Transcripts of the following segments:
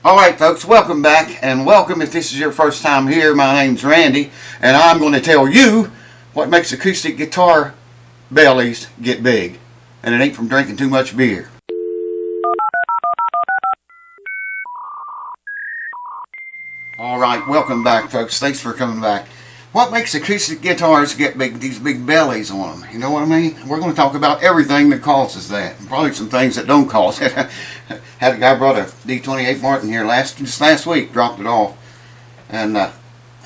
Alright folks, welcome back, and welcome if this is your first time here. My name's Randy, and I'm going to tell you what makes acoustic guitar bellies get big. And it ain't from drinking too much beer. Alright, welcome back folks, thanks for coming back. What makes acoustic guitars get big, these big bellies on them? You know what I mean? We're going to talk about everything that causes that, and probably some things that don't cause it. Had a guy brought a D28 Martin here just last week, dropped it off, and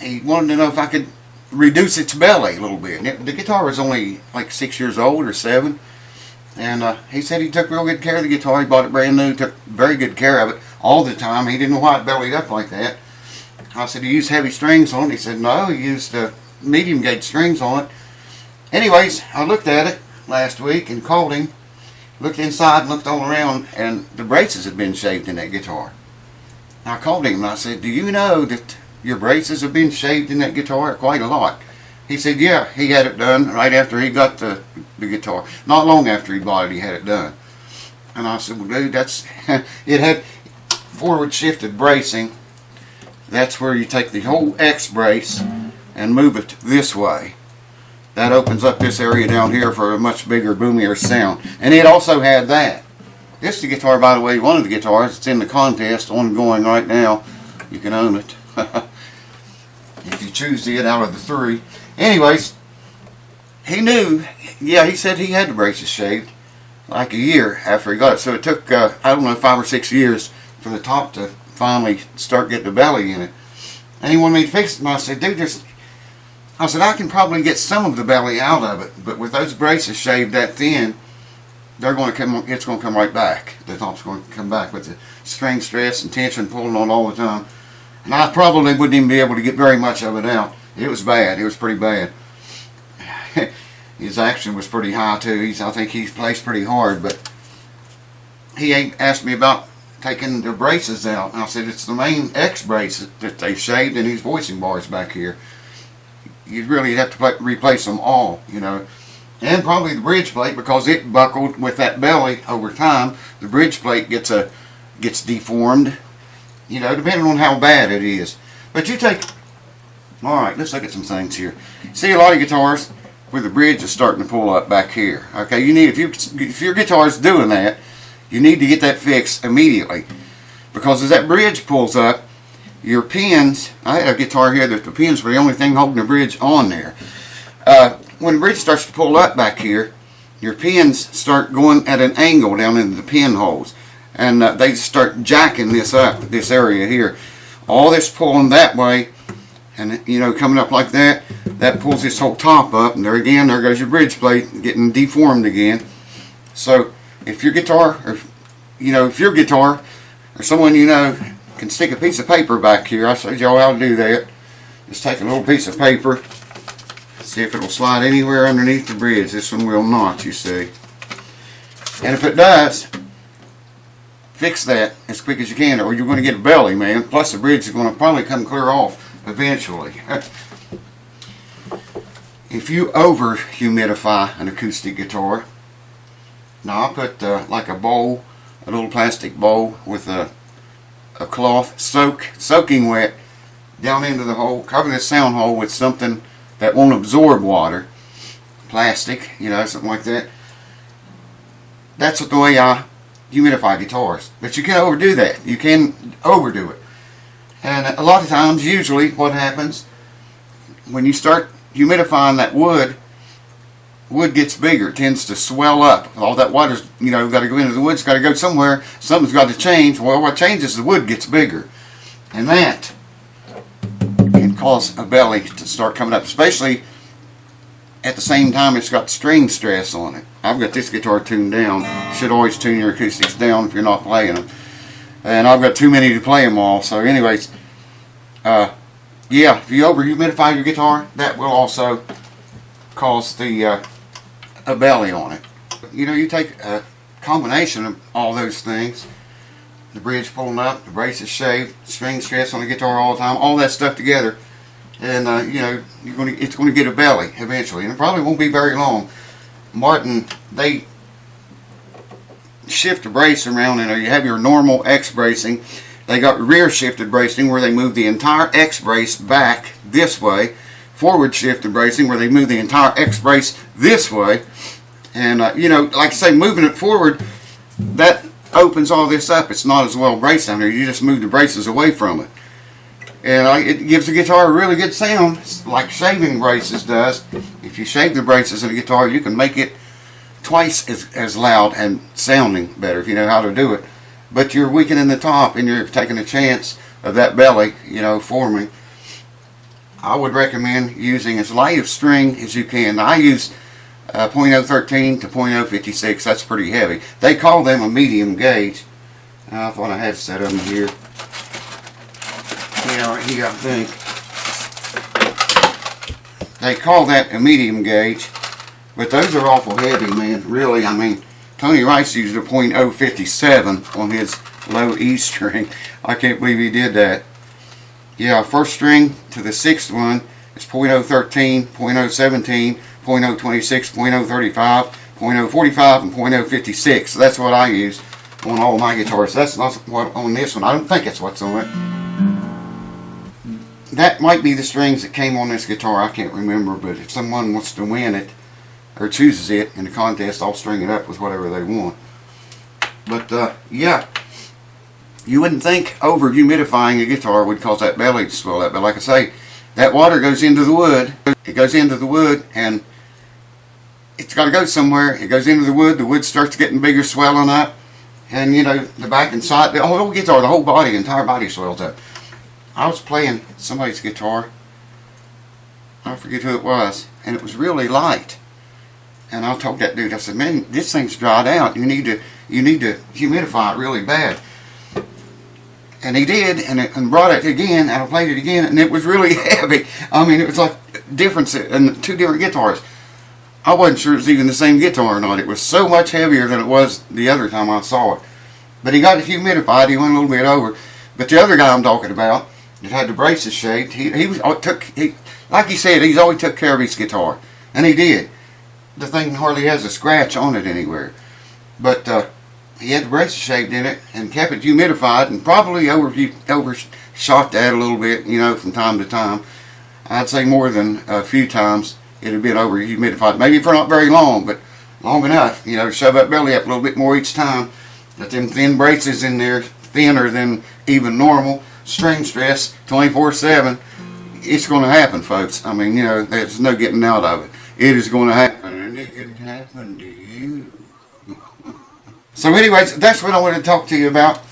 he wanted to know if I could reduce its belly a little bit. The guitar was only like 6 years old or 7, and he said he took real good care of the guitar. He bought it brand new, took very good care of it all the time. He didn't know why it bellied up like that. I said, "You used heavy strings on it?" He said, "No, he used medium gauge strings on it." Anyways, I looked at it last week and called him, looked inside and looked all around, and the braces had been shaved in that guitar. I called him and I said, "Do you know that your braces have been shaved in that guitar quite a lot?" He said, "Yeah, he had it done right after he got the guitar. Not long after he bought it, he had it done." And I said, "Well, dude, that's it had forward shifted bracing. That's where you take the whole X brace and move it this way. That opens up this area down here for a much bigger, boomier sound." And it also had that. This is the guitar, by the way, one of the guitars. It's in the contest, ongoing right now. You can own it. If you choose it out of the 3. Anyways, he knew, yeah, he said he had the braces shaved like a year after he got it. So it took, I don't know, 5 or 6 years for the top to finally start getting the belly in it. And he wanted me to fix it, and I said, "Dude, I said, I can probably get some of the belly out of it, but with those braces shaved that thin, they're going to come. It's going to come right back. The top's going to come back with the string stress and tension pulling on all the time, and I probably wouldn't even be able to get very much of it out. It was bad. It was pretty bad. His action was pretty high too. I think he's placed pretty hard, but he ain't asked me about taking the braces out. And I said, it's the main X brace that they've shaved in these voicing bars back here. You'd really have to replace them all, you know. And probably the bridge plate, because it buckled with that belly over time. The bridge plate gets deformed, you know, depending on how bad it is. But you take, alright, let's look at some things here. See, a lot of guitars where the bridge is starting to pull up back here. Okay, you need, if your guitar's doing that, you need to get that fixed immediately, because as that bridge pulls up, your pins, I had a guitar here that the pins were the only thing holding the bridge on there. When the bridge starts to pull up back here, your pins start going at an angle down into the pin holes, and they start jacking this up, this area here. All this pulling that way, and you know, coming up like that, that pulls this whole top up, and there again, there goes your bridge plate getting deformed again. So if your guitar, or you know, if your guitar or someone you know can stick a piece of paper back here, I showed y'all how to do that. Just take a little piece of paper, see if it'll slide anywhere underneath the bridge. This one will not, you see. And if it does, fix that as quick as you can, or you're going to get a belly, man. Plus the bridge is going to probably come clear off eventually. If you over humidify an acoustic guitar, now I put like a bowl, a little plastic bowl with a cloth soaking wet down into the hole, cover this sound hole with something that won't absorb water, plastic, you know, something like that. That's the way I humidify guitars. But you can't overdo that. You can overdo it. And a lot of times, usually what happens when you start humidifying that wood gets bigger. It tends to swell up. All that water's, you know, got to go into the wood. It's got to go somewhere. Something's got to change. Well, what changes, the wood gets bigger. And that can cause a belly to start coming up, especially at the same time it's got string stress on it. I've got this guitar tuned down. You should always tune your acoustics down if you're not playing them. And I've got too many to play them all. So anyways, yeah, if you over humidify your guitar, that will also cause the a belly on it. You know, you take a combination of all those things, the bridge pulling up, the braces shaved, string stress on the guitar all the time, all that stuff together, and you know, it's going to get a belly eventually, and it probably won't be very long. Martin, they shift the brace around, and you have your normal X bracing, They got rear shifted bracing where they move the entire X brace back this way. Forward shifted bracing where they move the entire X brace this way. And you know, like I say, moving it forward, that opens all this up. It's not as well braced down there. You just move the braces away from it. And it gives the guitar a really good sound, like shaving braces does. If you shave the braces in a guitar, you can make it twice as loud and sounding better if you know how to do it. But you're weakening the top and you're taking a chance of that belly, you know, forming. I would recommend using as light of string as you can. I use .013 to .056. That's pretty heavy. They call them a medium gauge. I thought I had a set of them here. Yeah, right here, I think. They call that a medium gauge, but those are awful heavy, man. Really, I mean, Tony Rice used a .057 on his low E string. I can't believe he did that. Yeah, first string to the sixth one is .013, .017, .026, .035, .045, and .056. So that's what I use on all my guitars. That's not what on this one. I don't think it's what's on it. That might be the strings that came on this guitar. I can't remember, but if someone wants to win it or chooses it in the contest, I'll string it up with whatever they want. But yeah, you wouldn't think over humidifying a guitar would cause that belly to swell up, but like I say, that water goes into the wood. It goes into the wood, and it's got to go somewhere. It goes into the wood starts getting bigger, swelling up, and you know, the back and side, the whole guitar, the whole body, entire body swells up. I was playing somebody's guitar, I forget who it was, and it was really light. And I told that dude, I said, man, this thing's dried out. You need to humidify it really bad. And he did, and brought it again, and I played it again, and it was really heavy. I mean, it was like difference in two different guitars. I wasn't sure it was even the same guitar or not. It was so much heavier than it was the other time I saw it. But he got it humidified. He went a little bit over. But the other guy I'm talking about, that had the braces shaved, like he said, he's always took care of his guitar, and he did. The thing hardly has a scratch on it anywhere, but he had the braces shaved in it and kept it humidified, and probably overshot that a little bit, you know, from time to time. I'd say more than a few times it had been over humidified, maybe for not very long, but long enough, you know, to shove that belly up a little bit more each time. Got them thin braces in there, thinner than even normal. String stress 24/7. It's going to happen, folks. I mean, you know, there's no getting out of it. It is going to happen, and it can happen to you. So anyways, that's what I wanted to talk to you about.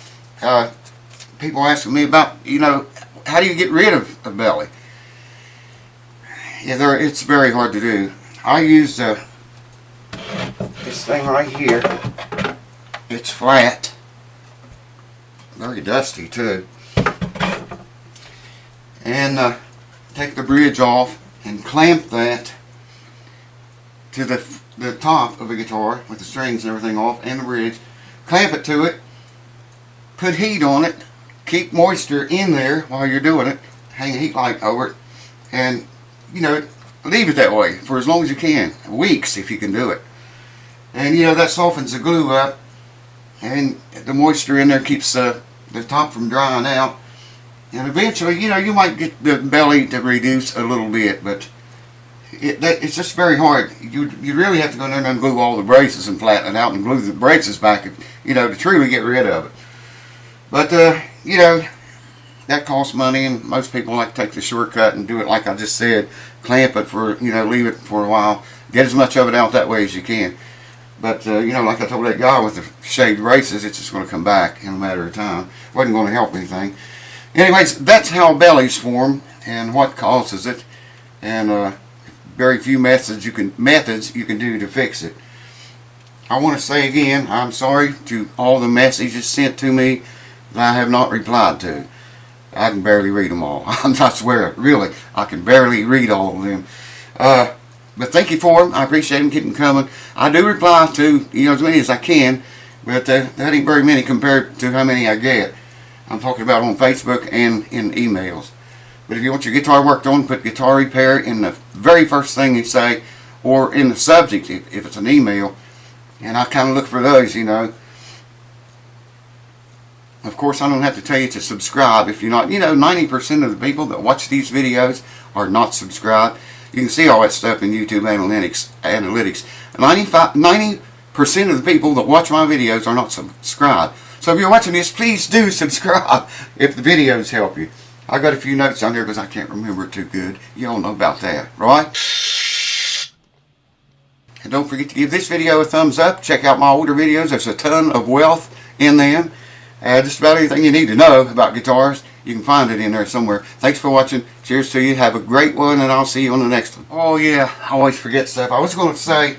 People asking me about, you know, how do you get rid of a belly? Yeah, it's very hard to do. I use this thing right here. It's flat. Very dusty, too. And take the bridge off and clamp that to the top of the guitar with the strings and everything off and the bridge. Clamp it to it, put heat on it, keep moisture in there while you're doing it, hang a heat light over it, and you know, leave it that way for as long as you can, weeks if you can do it. And you know, that softens the glue up, and the moisture in there keeps the top from drying out. And eventually, you know, you might get the belly to reduce a little bit, but it's just very hard. You really have to go in there and unglue all the braces and flatten it out and glue the braces back, you know, to truly get rid of it. But, you know, that costs money, and most people like to take the shortcut and do it like I just said. Clamp it for, you know, leave it for a while. Get as much of it out that way as you can. But, you know, like I told that guy with the shaved braces, it's just going to come back in a matter of time. Wasn't going to help anything. Anyways, that's how bellies form and what causes it, and very few methods you can do to fix it. I want to say again, I'm sorry to all the messages sent to me that I have not replied to. I can barely read them all. I swear, really, I can barely read all of them. But thank you for them. I appreciate them. Keep them coming. I do reply to, you know, as many as I can, but that ain't very many compared to how many I get. I'm talking about on Facebook and in emails. But if you want your guitar worked on, put guitar repair in the very first thing you say, or in the subject if it's an email. And I kind of look for those, you know. Of course, I don't have to tell you to subscribe if you're not. You know, 90% of the people that watch these videos are not subscribed. You can see all that stuff in YouTube analytics. 90% of the people that watch my videos are not subscribed. So if you're watching this, please do subscribe if the videos help you. I got a few notes on there because I can't remember it too good. You all know about that, right? And don't forget to give this video a thumbs up. Check out my older videos. There's a ton of wealth in them. Just about anything you need to know about guitars, you can find it in there somewhere. Thanks for watching. Cheers to you. Have a great one, and I'll see you on the next one. Oh yeah, I always forget stuff. I was going to say,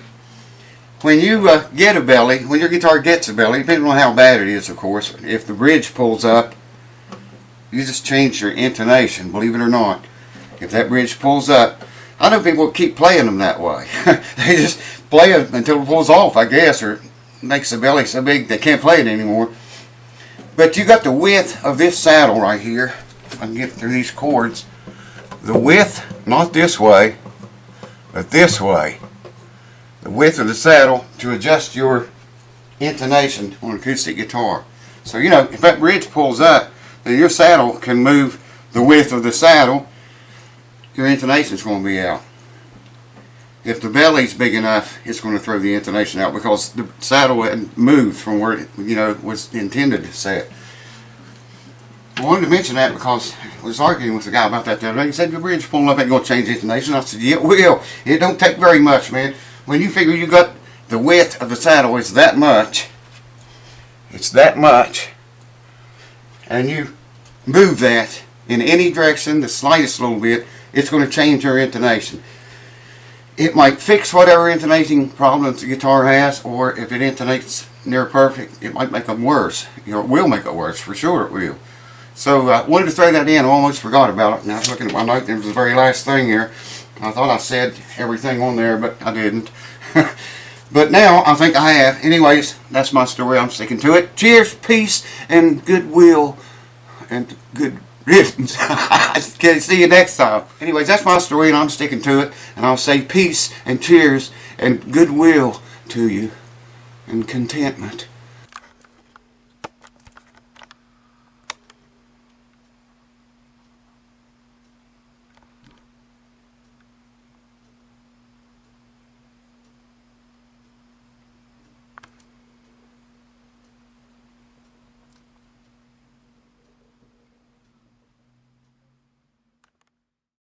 when you get a belly, when your guitar gets a belly, depending on how bad it is, of course, if the bridge pulls up, you just change your intonation, believe it or not. If that bridge pulls up, I know people keep playing them that way. They just play it until it pulls off, I guess, or makes the belly so big they can't play it anymore. But you got the width of this saddle right here. If I can get through these cords. The width, not this way, but this way. The width of the saddle to adjust your intonation on an acoustic guitar. So, you know, if that bridge pulls up, then your saddle can move the width of the saddle. Your intonation is going to be out. If the belly's big enough, it's going to throw the intonation out because the saddle hadn't moved from where it, you know, was intended to set. I wanted to mention that because I was arguing with the guy about that the other day. He said, your bridge pulling up ain't going to change the intonation. I said, yeah, it will. It don't take very much, man. When you figure you got the width of the saddle is that much, it's that much, and you move that in any direction, the slightest little bit, it's going to change your intonation. It might fix whatever intonating problems the guitar has, or if it intonates near perfect, it might make them worse. You know, it will make it worse, for sure it will. So I wanted to throw that in. I almost forgot about it. And I was looking at my note, and it was the very last thing here. I thought I said everything on there, but I didn't. But now I think I have. Anyways, that's my story. I'm sticking to it. Cheers, peace, and goodwill, and good riddance. See you next time. Anyways, that's my story, and I'm sticking to it. And I'll say peace and cheers and goodwill to you and contentment.